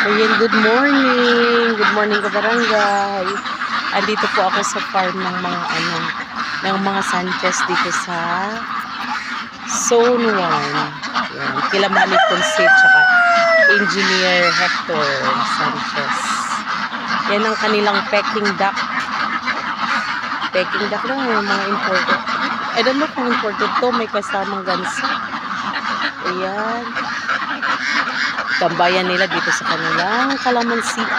Ayan, good morning. Good morning ka barangay. Andito po ako sa farm ng mga Sanchez dito sa Zone 1. Ayan, kila Mami Ponce tsaka Engineer Hector Sanchez. Yan ang kanilang Peking duck. Peking duck lang yung mga imported. I don't know kung imported to, may kasamang gansa. Ayan. Tambayan nila dito sa kanilang kalamansian.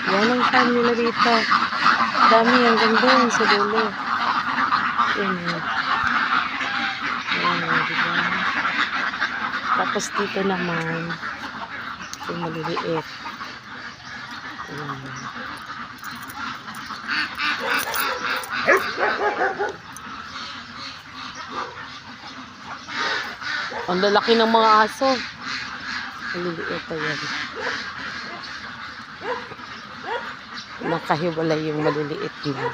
Yan ang farm nila dito. Dami ang ganda yun sa dulo. Yan. Yan, diba? Tapos dito naman, yung maliliit. Yan. Ang lalaki ng mga aso. Maliliit yan. Nakahiwalay yung maliliit na.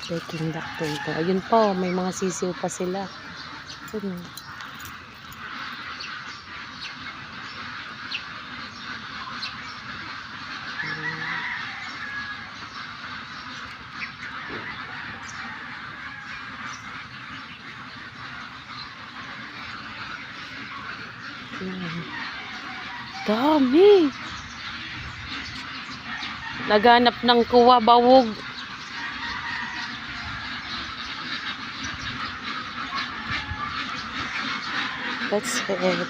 Peking duck po ito. Ayun po, may mga sisiw pa sila. Ayun. Dami. Naghanap ng kuwa, bawog. That's it.